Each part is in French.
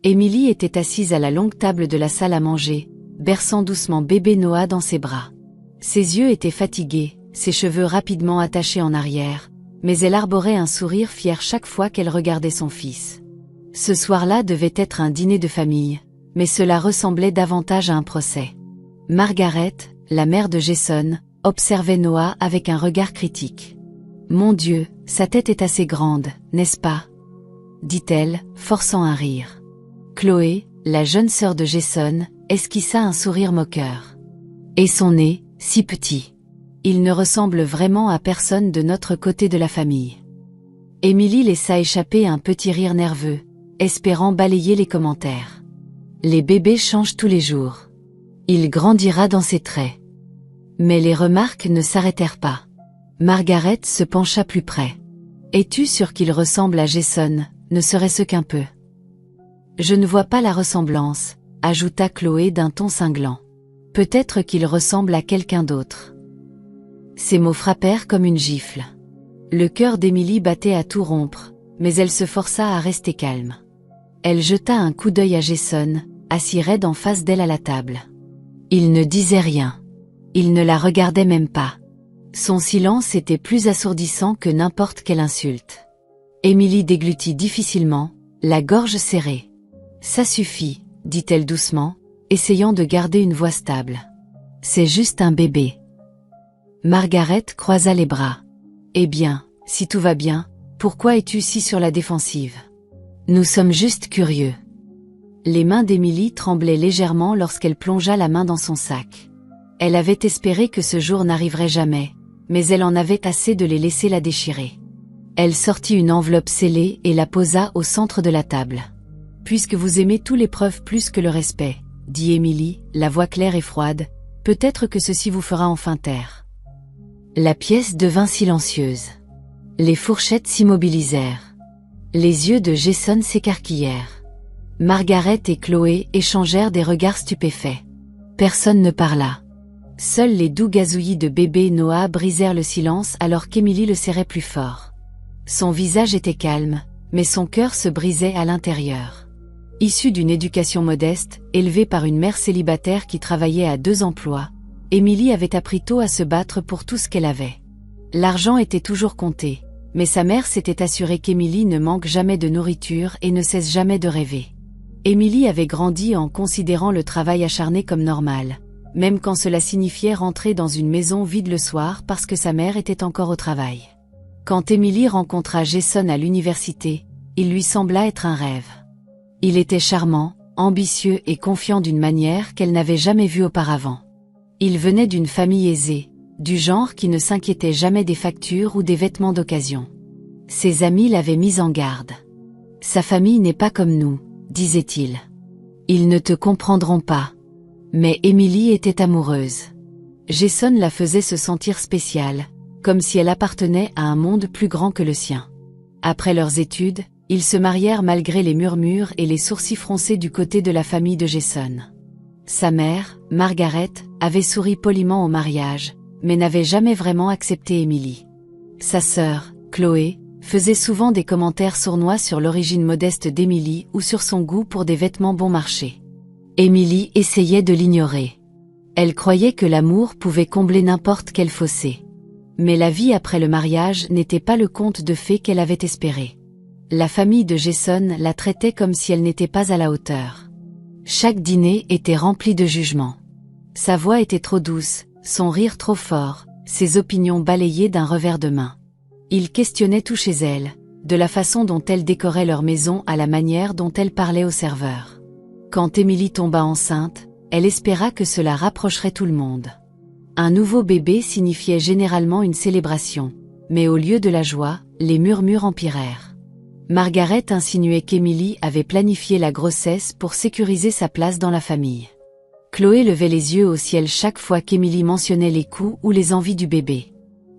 Émilie était assise à la longue table de la salle à manger, berçant doucement bébé Noah dans ses bras. Ses yeux étaient fatigués, ses cheveux rapidement attachés en arrière, mais elle arborait un sourire fier chaque fois qu'elle regardait son fils. Ce soir-là devait être un dîner de famille, mais cela ressemblait davantage à un procès. Margaret, la mère de Jason, observait Noah avec un regard critique. « Mon Dieu, sa tête est assez grande, n'est-ce pas ?» dit-elle, forçant un rire. Chloé, la jeune sœur de Jason, esquissa un sourire moqueur. « Et son nez, si petit. Il ne ressemble vraiment à personne de notre côté de la famille. » Émilie laissa échapper un petit rire nerveux, espérant balayer les commentaires. « Les bébés changent tous les jours. Il grandira dans ses traits. » Mais les remarques ne s'arrêtèrent pas. Margaret se pencha plus près. « Es-tu sûr qu'il ressemble à Jason, ne serait-ce qu'un peu ?»« Je ne vois pas la ressemblance, » ajouta Chloé d'un ton cinglant. « Peut-être qu'il ressemble à quelqu'un d'autre. » Ces mots frappèrent comme une gifle. Le cœur d'Émilie battait à tout rompre, mais elle se força à rester calme. Elle jeta un coup d'œil à Jason, assis raide en face d'elle à la table. Il ne disait rien. Il ne la regardait même pas. Son silence était plus assourdissant que n'importe quelle insulte. Émilie déglutit difficilement, la gorge serrée. « Ça suffit, » dit-elle doucement, essayant de garder une voix stable. « C'est juste un bébé. » Margaret croisa les bras. « Eh bien, si tout va bien, pourquoi es-tu si sur la défensive ? Nous sommes juste curieux. » Les mains d'Émilie tremblaient légèrement lorsqu'elle plongea la main dans son sac. Elle avait espéré que ce jour n'arriverait jamais, mais elle en avait assez de les laisser la déchirer. Elle sortit une enveloppe scellée et la posa au centre de la table. « Puisque vous aimez tous les preuves plus que le respect, » dit Émilie, la voix claire et froide, « peut-être que ceci vous fera enfin taire. » La pièce devint silencieuse. Les fourchettes s'immobilisèrent. Les yeux de Jason s'écarquillèrent. Margaret et Chloé échangèrent des regards stupéfaits. Personne ne parla. Seuls les doux gazouillis de bébé Noah brisèrent le silence alors qu'Émilie le serrait plus fort. Son visage était calme, mais son cœur se brisait à l'intérieur. Issue d'une éducation modeste, élevée par une mère célibataire qui travaillait à 2 emplois, Émilie avait appris tôt à se battre pour tout ce qu'elle avait. L'argent était toujours compté, mais sa mère s'était assurée qu'Émilie ne manque jamais de nourriture et ne cesse jamais de rêver. Émilie avait grandi en considérant le travail acharné comme normal, même quand cela signifiait rentrer dans une maison vide le soir parce que sa mère était encore au travail. Quand Émilie rencontra Jason à l'université, il lui sembla être un rêve. Il était charmant, ambitieux et confiant d'une manière qu'elle n'avait jamais vue auparavant. Il venait d'une famille aisée, du genre qui ne s'inquiétait jamais des factures ou des vêtements d'occasion. Ses amis l'avaient mis en garde. « Sa famille n'est pas comme nous, » disait-il. « Ils ne te comprendront pas. » Mais Émilie était amoureuse. Jason la faisait se sentir spéciale, comme si elle appartenait à un monde plus grand que le sien. Après leurs études, ils se marièrent malgré les murmures et les sourcils froncés du côté de la famille de Jason. Sa mère, Margaret, avait souri poliment au mariage, mais n'avait jamais vraiment accepté Émilie. Sa sœur, Chloé, faisait souvent des commentaires sournois sur l'origine modeste d'Émilie ou sur son goût pour des vêtements bon marché. Émilie essayait de l'ignorer. Elle croyait que l'amour pouvait combler n'importe quel fossé. Mais la vie après le mariage n'était pas le conte de fées qu'elle avait espéré. La famille de Jason la traitait comme si elle n'était pas à la hauteur. Chaque dîner était rempli de jugements. Sa voix était trop douce, son rire trop fort, ses opinions balayées d'un revers de main. Il questionnait tout chez elle, de la façon dont elle décorait leur maison à la manière dont elle parlait aux serveurs. Quand Émilie tomba enceinte, elle espéra que cela rapprocherait tout le monde. Un nouveau bébé signifiait généralement une célébration, mais au lieu de la joie, les murmures empirèrent. Margaret insinuait qu'Émilie avait planifié la grossesse pour sécuriser sa place dans la famille. Chloé levait les yeux au ciel chaque fois qu'Émilie mentionnait les coups ou les envies du bébé.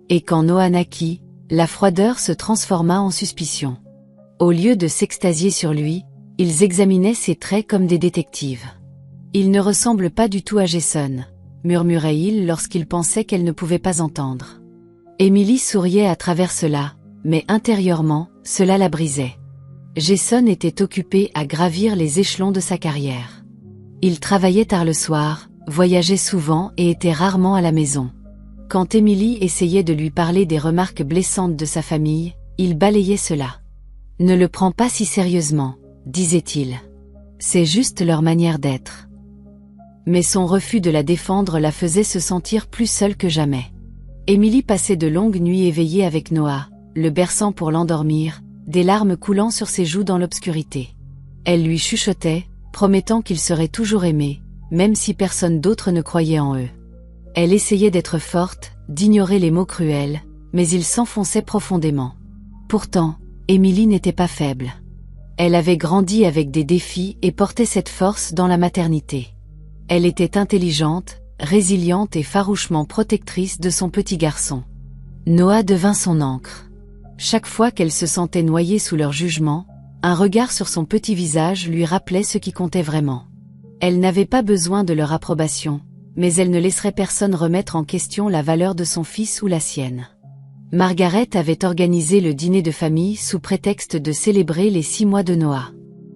Et quand Noah naquit, la froideur se transforma en suspicion. Au lieu de s'extasier sur lui, ils examinaient ses traits comme des détectives. « Il ne ressemble pas du tout à Jason », murmurait-il lorsqu'il pensait qu'elle ne pouvait pas entendre. Émilie souriait à travers cela, mais intérieurement, cela la brisait. Jason était occupé à gravir les échelons de sa carrière. Il travaillait tard le soir, voyageait souvent et était rarement à la maison. Quand Emily essayait de lui parler des remarques blessantes de sa famille, il balayait cela. « Ne le prends pas si sérieusement », disait-il. « C'est juste leur manière d'être. » Mais son refus de la défendre la faisait se sentir plus seule que jamais. Emily passait de longues nuits éveillée avec Noah, le berçant pour l'endormir, des larmes coulant sur ses joues dans l'obscurité. Elle lui chuchotait, promettant qu'ils seraient toujours aimés, même si personne d'autre ne croyait en eux. Elle essayait d'être forte, d'ignorer les mots cruels, mais ils s'enfonçaient profondément. Pourtant, Emily n'était pas faible. Elle avait grandi avec des défis et portait cette force dans la maternité. Elle était intelligente, résiliente et farouchement protectrice de son petit garçon. Noah devint son ancre. Chaque fois qu'elle se sentait noyée sous leur jugement, un regard sur son petit visage lui rappelait ce qui comptait vraiment. Elle n'avait pas besoin de leur approbation, mais elle ne laisserait personne remettre en question la valeur de son fils ou la sienne. Margaret avait organisé le dîner de famille sous prétexte de célébrer les 6 mois de Noah.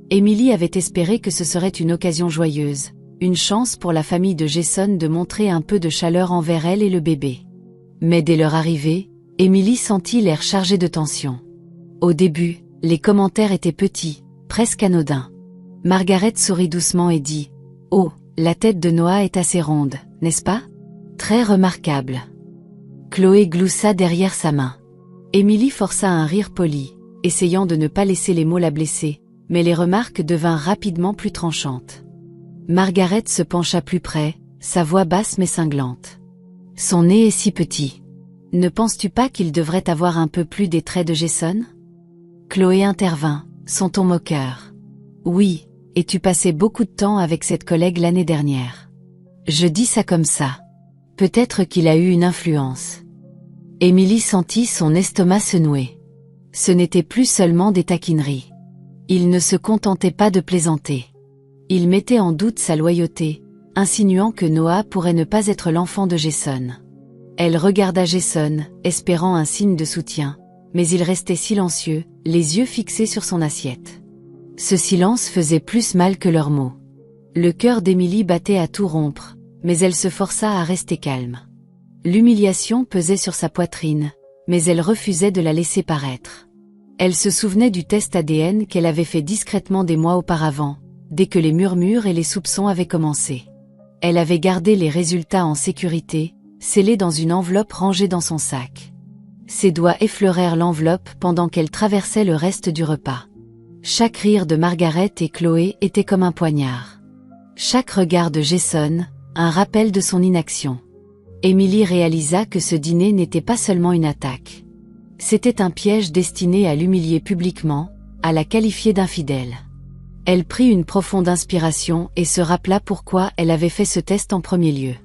Emily avait espéré que ce serait une occasion joyeuse, une chance pour la famille de Jason de montrer un peu de chaleur envers elle et le bébé. Mais dès leur arrivée, Emily sentit l'air chargé de tension. Au début, les commentaires étaient petits, presque anodins. Margaret sourit doucement et dit « Oh, la tête de Noah est assez ronde, n'est-ce pas? Très remarquable. » Chloé gloussa derrière sa main. Emily força un rire poli, essayant de ne pas laisser les mots la blesser, mais les remarques devinrent rapidement plus tranchantes. Margaret se pencha plus près, sa voix basse mais cinglante. « Son nez est si petit. Ne penses-tu pas qu'il devrait avoir un peu plus des traits de Jason ?» Chloé intervint, son ton moqueur. « Oui, et tu passais beaucoup de temps avec cette collègue l'année dernière. »« Je dis ça comme ça. Peut-être qu'il a eu une influence. » Emily sentit son estomac se nouer. Ce n'était plus seulement des taquineries. Il ne se contentait pas de plaisanter. Il mettait en doute sa loyauté, insinuant que Noah pourrait ne pas être l'enfant de Jason. Elle regarda Jason, espérant un signe de soutien, mais il restait silencieux, les yeux fixés sur son assiette. Ce silence faisait plus mal que leurs mots. Le cœur d'Emily battait à tout rompre, mais elle se força à rester calme. L'humiliation pesait sur sa poitrine, mais elle refusait de la laisser paraître. Elle se souvenait du test ADN qu'elle avait fait discrètement des mois auparavant, dès que les murmures et les soupçons avaient commencé. Elle avait gardé les résultats en sécurité, scellés dans une enveloppe rangée dans son sac. Ses doigts effleurèrent l'enveloppe pendant qu'elle traversait le reste du repas. Chaque rire de Margaret et Chloé était comme un poignard. Chaque regard de Jason, un rappel de son inaction. Emily réalisa que ce dîner n'était pas seulement une attaque. C'était un piège destiné à l'humilier publiquement, à la qualifier d'infidèle. Elle prit une profonde inspiration et se rappela pourquoi elle avait fait ce test en premier lieu.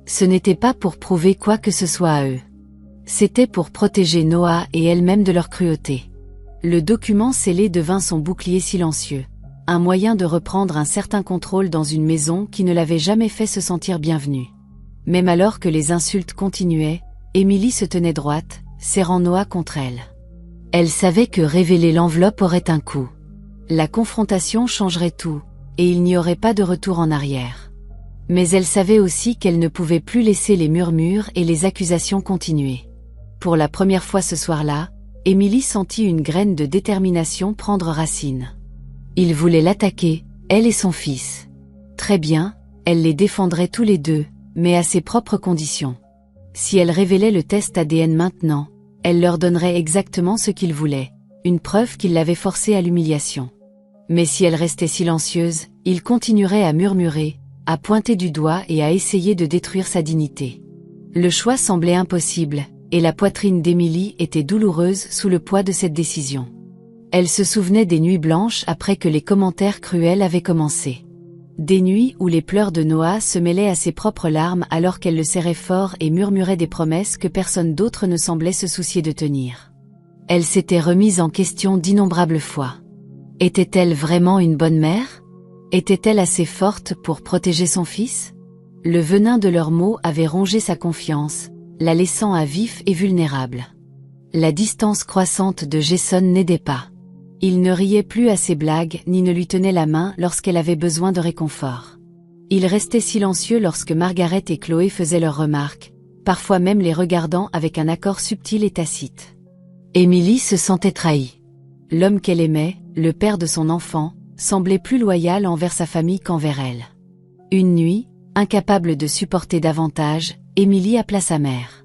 Ce n'était pas pour prouver quoi que ce soit à eux. C'était pour protéger Noah et elle-même de leur cruauté. Le document scellé devint son bouclier silencieux, un moyen de reprendre un certain contrôle dans une maison qui ne l'avait jamais fait se sentir bienvenue. Même alors que les insultes continuaient, Emily se tenait droite, serrant Noah contre elle. Elle savait que révéler l'enveloppe aurait un coût. La confrontation changerait tout, et il n'y aurait pas de retour en arrière. Mais elle savait aussi qu'elle ne pouvait plus laisser les murmures et les accusations continuer. Pour la première fois ce soir-là, Emily sentit une graine de détermination prendre racine. Il voulait l'attaquer, elle et son fils. Très bien, elle les défendrait tous les deux, mais à ses propres conditions. Si elle révélait le test ADN maintenant, elle leur donnerait exactement ce qu'ils voulaient, une preuve qu'ils l'avaient forcée à l'humiliation. Mais si elle restait silencieuse, il continuerait à murmurer, à pointer du doigt et à essayer de détruire sa dignité. Le choix semblait impossible, et la poitrine d'Emily était douloureuse sous le poids de cette décision. Elle se souvenait des nuits blanches après que les commentaires cruels avaient commencé. Des nuits où les pleurs de Noah se mêlaient à ses propres larmes alors qu'elle le serrait fort et murmurait des promesses que personne d'autre ne semblait se soucier de tenir. Elle s'était remise en question d'innombrables fois. Était-elle vraiment une bonne mère? Était-elle assez forte pour protéger son fils? Le venin de leurs mots avait rongé sa confiance, la laissant à vif et vulnérable. La distance croissante de Jason n'aidait pas. Il ne riait plus à ses blagues ni ne lui tenait la main lorsqu'elle avait besoin de réconfort. Il restait silencieux lorsque Margaret et Chloé faisaient leurs remarques, parfois même les regardant avec un accord subtil et tacite. Émilie se sentait trahie. L'homme qu'elle aimait, le père de son enfant, semblait plus loyal envers sa famille qu'envers elle. Une nuit, incapable de supporter davantage, Émilie appela sa mère.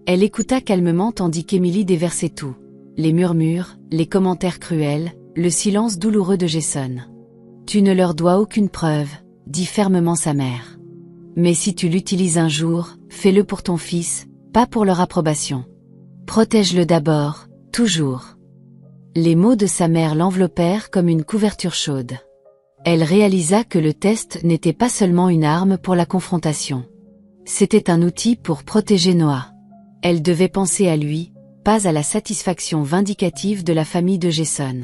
Elle écouta calmement tandis qu'Émilie déversait tout. Les murmures, les commentaires cruels, le silence douloureux de Jason. « Tu ne leur dois aucune preuve », dit fermement sa mère. « Mais si tu l'utilises un jour, fais-le pour ton fils, pas pour leur approbation. Protège-le d'abord, toujours. » Les mots de sa mère l'enveloppèrent comme une couverture chaude. Elle réalisa que le test n'était pas seulement une arme pour la confrontation. C'était un outil pour protéger Noah. Elle devait penser à lui, pas à la satisfaction vindicative de la famille de Jason.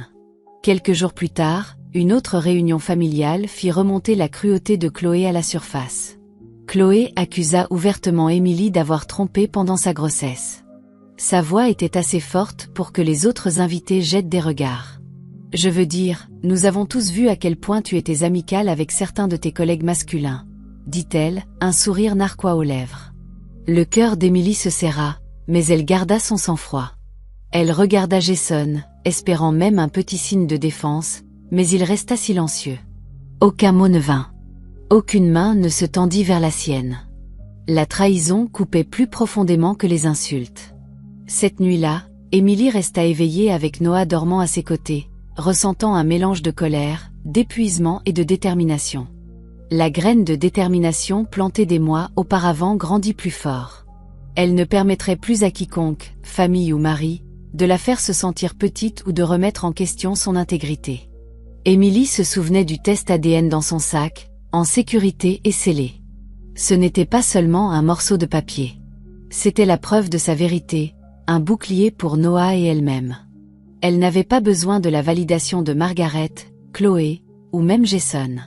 Quelques jours plus tard, une autre réunion familiale fit remonter la cruauté de Chloé à la surface. Chloé accusa ouvertement Émilie d'avoir trompé pendant sa grossesse. Sa voix était assez forte pour que les autres invités jettent des regards. « Je veux dire, nous avons tous vu à quel point tu étais amicale avec certains de tes collègues masculins, » dit-elle, un sourire narquois aux lèvres. Le cœur d'Émilie se serra, mais elle garda son sang-froid. Elle regarda Jason, espérant même un petit signe de défense, mais il resta silencieux. Aucun mot ne vint. Aucune main ne se tendit vers la sienne. La trahison coupait plus profondément que les insultes. Cette nuit-là, Émilie resta éveillée avec Noah dormant à ses côtés, ressentant un mélange de colère, d'épuisement et de détermination. La graine de détermination plantée des mois auparavant grandit plus fort. Elle ne permettrait plus à quiconque, famille ou mari, de la faire se sentir petite ou de remettre en question son intégrité. Émilie se souvenait du test ADN dans son sac, en sécurité et scellé. Ce n'était pas seulement un morceau de papier. C'était la preuve de sa vérité, un bouclier pour Noah et elle-même. Elle n'avait pas besoin de la validation de Margaret, Chloé, ou même Jason.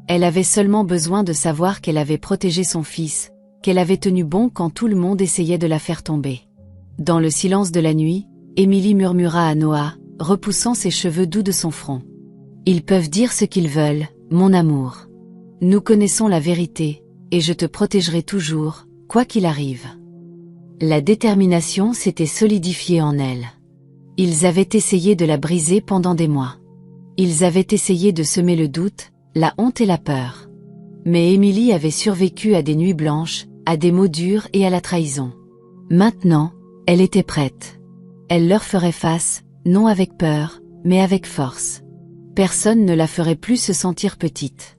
Elle avait seulement besoin de savoir qu'elle avait protégé son fils, qu'elle avait tenu bon quand tout le monde essayait de la faire tomber. Dans le silence de la nuit, Émilie murmura à Noah, repoussant ses cheveux doux de son front. « Ils peuvent dire ce qu'ils veulent, mon amour. Nous connaissons la vérité, et je te protégerai toujours, quoi qu'il arrive. » La détermination s'était solidifiée en elle. Ils avaient essayé de la briser pendant des mois. Ils avaient essayé de semer le doute, la honte et la peur. Mais Émilie avait survécu à des nuits blanches, à des mots durs et à la trahison. Maintenant, elle était prête. Elle leur ferait face, non avec peur, mais avec force. Personne ne la ferait plus se sentir petite.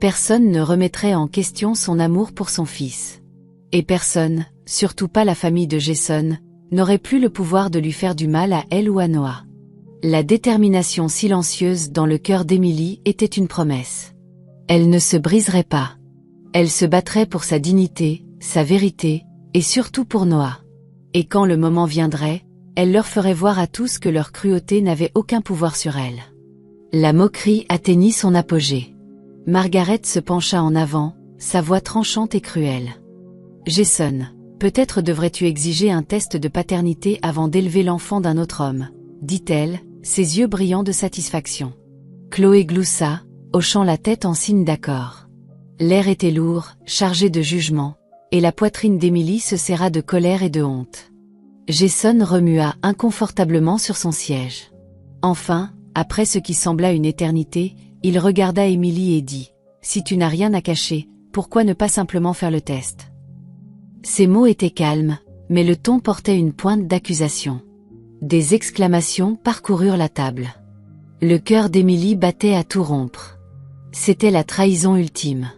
Personne ne remettrait en question son amour pour son fils. Et personne, surtout pas la famille de Jason, n'aurait plus le pouvoir de lui faire du mal à elle ou à Noah. La détermination silencieuse dans le cœur d'Émilie était une promesse. Elle ne se briserait pas. Elle se battrait pour sa dignité, sa vérité, et surtout pour Noah. Et quand le moment viendrait, elle leur ferait voir à tous que leur cruauté n'avait aucun pouvoir sur elle. La moquerie atteignit son apogée. Margaret se pencha en avant, sa voix tranchante et cruelle. « Jason, peut-être devrais-tu exiger un test de paternité avant d'élever l'enfant d'un autre homme, » dit-elle, ses yeux brillants de satisfaction. Chloé gloussa, hochant la tête en signe d'accord. L'air était lourd, chargé de jugement, et la poitrine d'Émilie se serra de colère et de honte. Jason remua inconfortablement sur son siège. Enfin, après ce qui sembla une éternité, il regarda Émilie et dit « Si tu n'as rien à cacher, pourquoi ne pas simplement faire le test ?» Ses mots étaient calmes, mais le ton portait une pointe d'accusation. Des exclamations parcoururent la table. Le cœur d'Émilie battait à tout rompre. C'était la trahison ultime.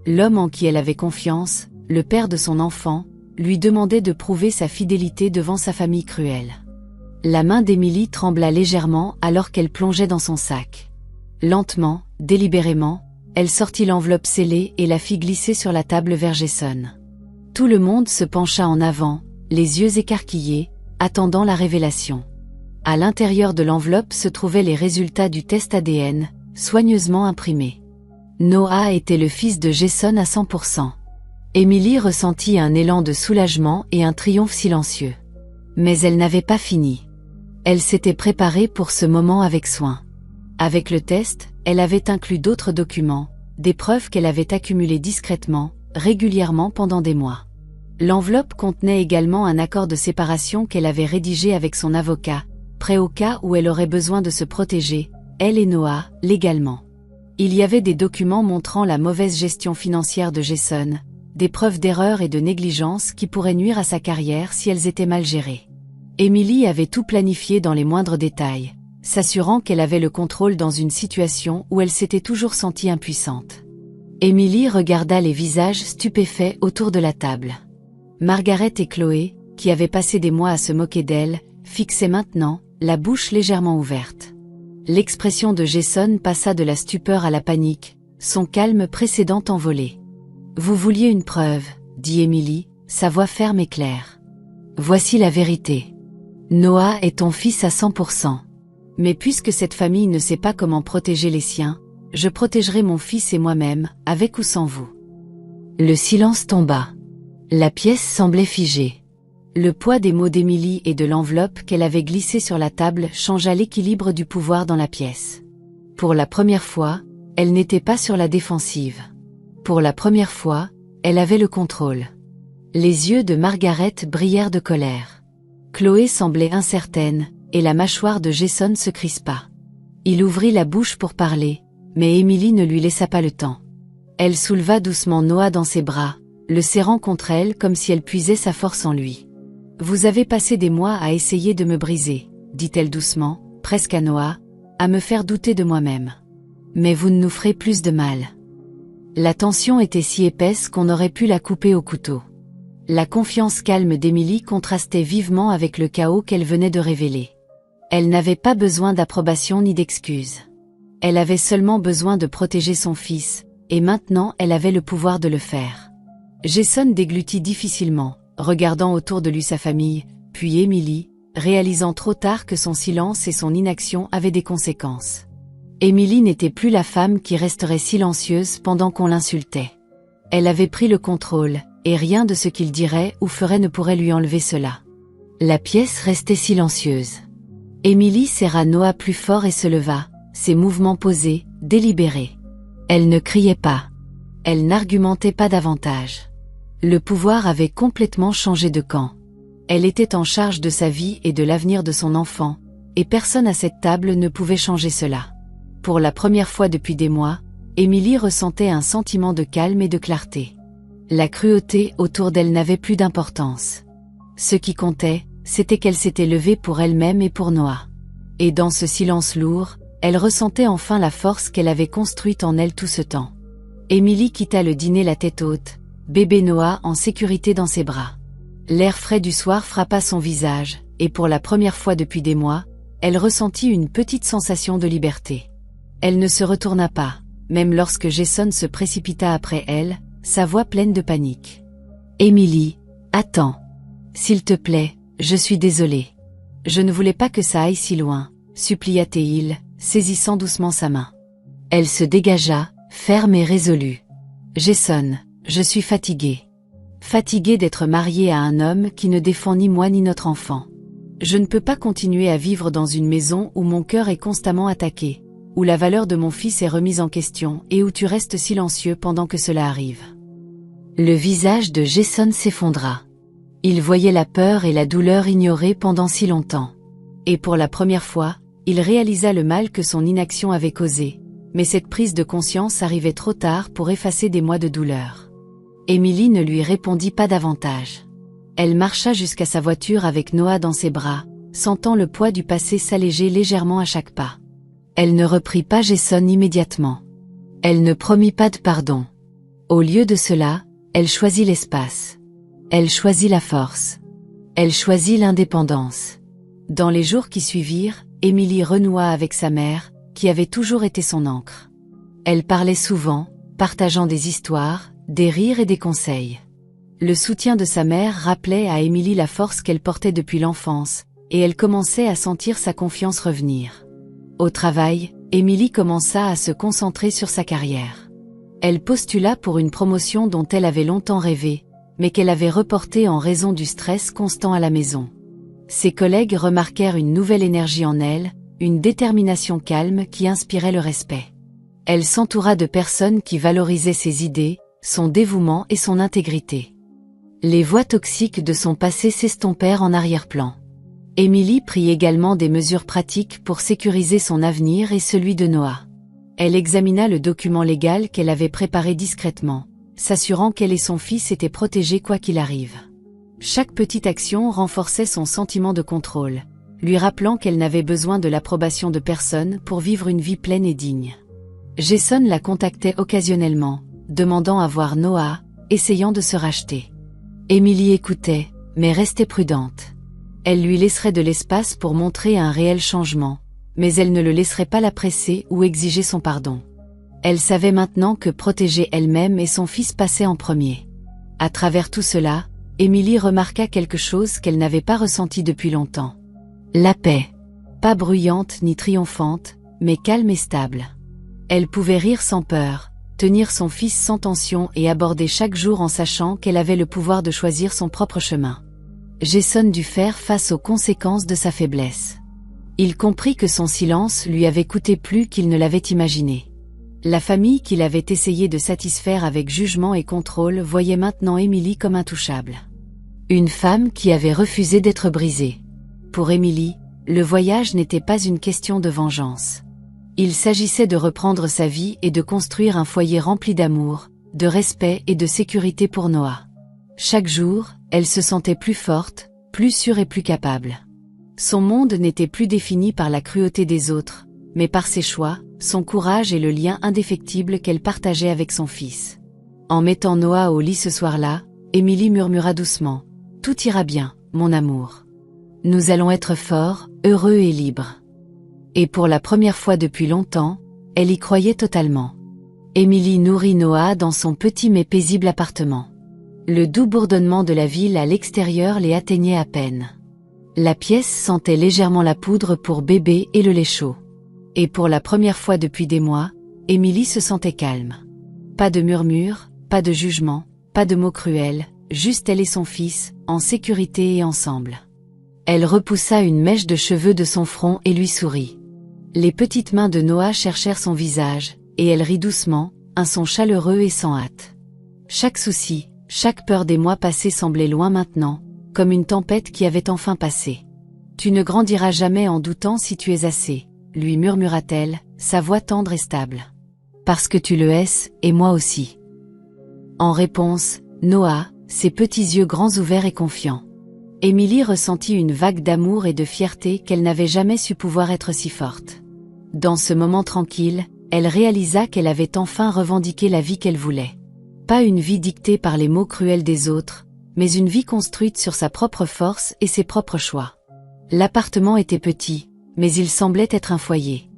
L'homme en qui elle avait confiance, le père de son enfant, lui demandait de prouver sa fidélité devant sa famille cruelle. La main d'Émilie trembla légèrement alors qu'elle plongeait dans son sac. Lentement, délibérément, elle sortit l'enveloppe scellée et la fit glisser sur la table vers Jason. Tout le monde se pencha en avant, les yeux écarquillés, attendant la révélation. À l'intérieur de l'enveloppe se trouvaient les résultats du test ADN, soigneusement imprimés. Noah était le fils de Jason à 100%. Émilie ressentit un élan de soulagement et un triomphe silencieux. Mais elle n'avait pas fini. Elle s'était préparée pour ce moment avec soin. Avec le test, elle avait inclus d'autres documents, des preuves qu'elle avait accumulées discrètement, régulièrement pendant des mois. L'enveloppe contenait également un accord de séparation qu'elle avait rédigé avec son avocat, prêt au cas où elle aurait besoin de se protéger, elle et Noah, légalement. Il y avait des documents montrant la mauvaise gestion financière de Jason, des preuves d'erreur et de négligence qui pourraient nuire à sa carrière si elles étaient mal gérées. Emily avait tout planifié dans les moindres détails, s'assurant qu'elle avait le contrôle dans une situation où elle s'était toujours sentie impuissante. Emily regarda les visages stupéfaits autour de la table. Margaret et Chloé, qui avaient passé des mois à se moquer d'elle, fixaient maintenant, la bouche légèrement ouverte. L'expression de Jason passa de la stupeur à la panique, son calme précédent envolé. « Vous vouliez une preuve, » dit Emily, sa voix ferme et claire. « Voici la vérité. Noah est ton fils à 100%. Mais puisque cette famille ne sait pas comment protéger les siens, je protégerai mon fils et moi-même, avec ou sans vous. » Le silence tomba. La pièce semblait figée. Le poids des mots d'Emily et de l'enveloppe qu'elle avait glissée sur la table changea l'équilibre du pouvoir dans la pièce. Pour la première fois, elle n'était pas sur la défensive. Pour la première fois, elle avait le contrôle. Les yeux de Margaret brillèrent de colère. Chloé semblait incertaine, et la mâchoire de Jason se crispa. Il ouvrit la bouche pour parler, mais Emily ne lui laissa pas le temps. Elle souleva doucement Noah dans ses bras, le serrant contre elle comme si elle puisait sa force en lui. « Vous avez passé des mois à essayer de me briser, » dit-elle doucement, presque à Noah, « à me faire douter de moi-même. Mais vous ne nous ferez plus de mal. » La tension était si épaisse qu'on aurait pu la couper au couteau. La confiance calme d'Emily contrastait vivement avec le chaos qu'elle venait de révéler. Elle n'avait pas besoin d'approbation ni d'excuses. Elle avait seulement besoin de protéger son fils, et maintenant elle avait le pouvoir de le faire. Jason déglutit difficilement, regardant autour de lui sa famille, puis Emily, réalisant trop tard que son silence et son inaction avaient des conséquences. Emily n'était plus la femme qui resterait silencieuse pendant qu'on l'insultait. Elle avait pris le contrôle, et rien de ce qu'il dirait ou ferait ne pourrait lui enlever cela. La pièce restait silencieuse. Emily serra Noah plus fort et se leva, ses mouvements posés, délibérés. Elle ne criait pas. Elle n'argumentait pas davantage. Le pouvoir avait complètement changé de camp. Elle était en charge de sa vie et de l'avenir de son enfant, et personne à cette table ne pouvait changer cela. Pour la première fois depuis des mois, Emily ressentait un sentiment de calme et de clarté. La cruauté autour d'elle n'avait plus d'importance. Ce qui comptait, c'était qu'elle s'était levée pour elle-même et pour Noah. Et dans ce silence lourd, elle ressentait enfin la force qu'elle avait construite en elle tout ce temps. Emily quitta le dîner la tête haute, bébé Noah en sécurité dans ses bras. L'air frais du soir frappa son visage, et pour la première fois depuis des mois, elle ressentit une petite sensation de liberté. Elle ne se retourna pas, même lorsque Jason se précipita après elle, sa voix pleine de panique. « Emily, attends. S'il te plaît, je suis désolée. Je ne voulais pas que ça aille si loin, » supplia-t-il, saisissant doucement sa main. Elle se dégagea, ferme et résolue. « Jason, je suis fatiguée. Fatiguée d'être mariée à un homme qui ne défend ni moi ni notre enfant. Je ne peux pas continuer à vivre dans une maison où mon cœur est constamment attaqué, où la valeur de mon fils est remise en question et où tu restes silencieux pendant que cela arrive. » Le visage de Jason s'effondra. Il voyait la peur et la douleur ignorées pendant si longtemps. Et pour la première fois, il réalisa le mal que son inaction avait causé, mais cette prise de conscience arrivait trop tard pour effacer des mois de douleur. Emily ne lui répondit pas davantage. Elle marcha jusqu'à sa voiture avec Noah dans ses bras, sentant le poids du passé s'alléger légèrement à chaque pas. Elle ne reprit pas Jason immédiatement. Elle ne promit pas de pardon. Au lieu de cela, elle choisit l'espace. Elle choisit la force. Elle choisit l'indépendance. Dans les jours qui suivirent, Emily renoua avec sa mère, qui avait toujours été son ancre. Elle parlait souvent, partageant des histoires, des rires et des conseils. Le soutien de sa mère rappelait à Emily la force qu'elle portait depuis l'enfance, et elle commençait à sentir sa confiance revenir. Au travail, Emily commença à se concentrer sur sa carrière. Elle postula pour une promotion dont elle avait longtemps rêvé, mais qu'elle avait reportée en raison du stress constant à la maison. Ses collègues remarquèrent une nouvelle énergie en elle, une détermination calme qui inspirait le respect. Elle s'entoura de personnes qui valorisaient ses idées, son dévouement et son intégrité. Les voix toxiques de son passé s'estompèrent en arrière-plan. Émilie prit également des mesures pratiques pour sécuriser son avenir et celui de Noah. Elle examina le document légal qu'elle avait préparé discrètement, s'assurant qu'elle et son fils étaient protégés quoi qu'il arrive. Chaque petite action renforçait son sentiment de contrôle, lui rappelant qu'elle n'avait besoin de l'approbation de personne pour vivre une vie pleine et digne. Jason la contactait occasionnellement, demandant à voir Noah, essayant de se racheter. Émilie écoutait, mais restait prudente. Elle lui laisserait de l'espace pour montrer un réel changement, mais elle ne le laisserait pas la presser ou exiger son pardon. Elle savait maintenant que protéger elle-même et son fils passait en premier. À travers tout cela, Émilie remarqua quelque chose qu'elle n'avait pas ressenti depuis longtemps. La paix. Pas bruyante ni triomphante, mais calme et stable. Elle pouvait rire sans peur, tenir son fils sans tension et aborder chaque jour en sachant qu'elle avait le pouvoir de choisir son propre chemin. Jason dut faire face aux conséquences de sa faiblesse. Il comprit que son silence lui avait coûté plus qu'il ne l'avait imaginé. La famille qu'il avait essayé de satisfaire avec jugement et contrôle voyait maintenant Émilie comme intouchable. Une femme qui avait refusé d'être brisée. Pour Émilie, le voyage n'était pas une question de vengeance. Il s'agissait de reprendre sa vie et de construire un foyer rempli d'amour, de respect et de sécurité pour Noah. Chaque jour, elle se sentait plus forte, plus sûre et plus capable. Son monde n'était plus défini par la cruauté des autres, mais par ses choix, son courage et le lien indéfectible qu'elle partageait avec son fils. En mettant Noah au lit ce soir-là, Émilie murmura doucement « Tout ira bien, mon amour. Nous allons être forts, heureux et libres. » Et pour la première fois depuis longtemps, elle y croyait totalement. Émilie nourrit Noah dans son petit mais paisible appartement. Le doux bourdonnement de la ville à l'extérieur les atteignait à peine. La pièce sentait légèrement la poudre pour bébé et le lait chaud. Et pour la première fois depuis des mois, Émilie se sentait calme. Pas de murmures, pas de jugement, pas de mots cruels, juste elle et son fils, en sécurité et ensemble. Elle repoussa une mèche de cheveux de son front et lui sourit. Les petites mains de Noah cherchèrent son visage, et elle rit doucement, un son chaleureux et sans hâte. Chaque souci, chaque peur des mois passés semblait loin maintenant, comme une tempête qui avait enfin passé. « Tu ne grandiras jamais en doutant si tu es assez », lui murmura-t-elle, sa voix tendre et stable. « Parce que tu le es, et moi aussi. » En réponse, Noah, ses petits yeux grands ouverts et confiants. Émilie ressentit une vague d'amour et de fierté qu'elle n'avait jamais su pouvoir être si forte. Dans ce moment tranquille, elle réalisa qu'elle avait enfin revendiqué la vie qu'elle voulait. Pas une vie dictée par les mots cruels des autres, mais une vie construite sur sa propre force et ses propres choix. L'appartement était petit, mais il semblait être un foyer.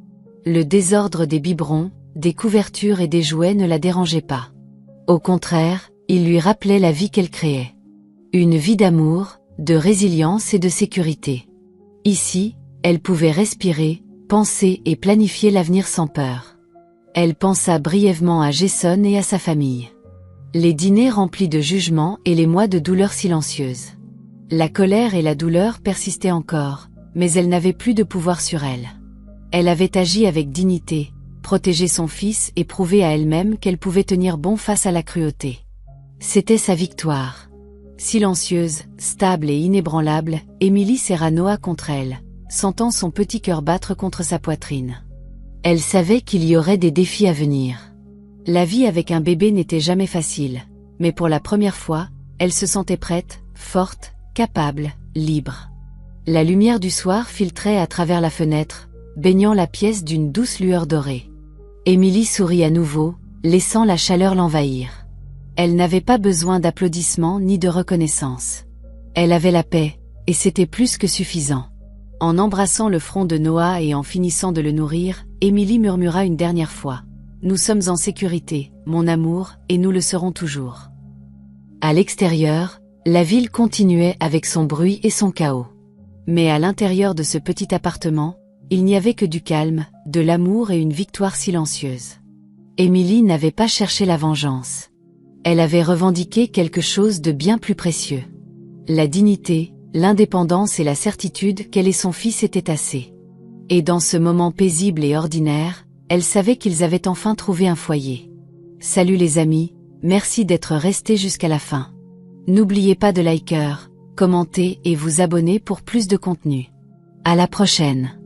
Le désordre des biberons, des couvertures et des jouets ne la dérangeait pas. Au contraire, il lui rappelait la vie qu'elle créait. Une vie d'amour, de résilience et de sécurité. Ici, elle pouvait respirer, penser et planifier l'avenir sans peur. Elle pensa brièvement à Jason et à sa famille. Les dîners remplis de jugements et les mois de douleur silencieuse. La colère et la douleur persistaient encore, mais elle n'avait plus de pouvoir sur elle. Elle avait agi avec dignité, protégé son fils et prouvé à elle-même qu'elle pouvait tenir bon face à la cruauté. C'était sa victoire. Silencieuse, stable et inébranlable, Émilie serra Noah contre elle, sentant son petit cœur battre contre sa poitrine. Elle savait qu'il y aurait des défis à venir. La vie avec un bébé n'était jamais facile, mais pour la première fois, elle se sentait prête, forte, capable, libre. La lumière du soir filtrait à travers la fenêtre, baignant la pièce d'une douce lueur dorée. Émilie sourit à nouveau, laissant la chaleur l'envahir. Elle n'avait pas besoin d'applaudissements ni de reconnaissance. Elle avait la paix, et c'était plus que suffisant. En embrassant le front de Noah et en finissant de le nourrir, Émilie murmura une dernière fois. « Nous sommes en sécurité, mon amour, et nous le serons toujours. » À l'extérieur, la ville continuait avec son bruit et son chaos. Mais à l'intérieur de ce petit appartement, il n'y avait que du calme, de l'amour et une victoire silencieuse. Émilie n'avait pas cherché la vengeance. Elle avait revendiqué quelque chose de bien plus précieux. La dignité, l'indépendance et la certitude qu'elle et son fils étaient assez. Et dans ce moment paisible et ordinaire, elle savait qu'ils avaient enfin trouvé un foyer. Salut les amis, merci d'être restés jusqu'à la fin. N'oubliez pas de liker, commenter et vous abonner pour plus de contenu. À la prochaine.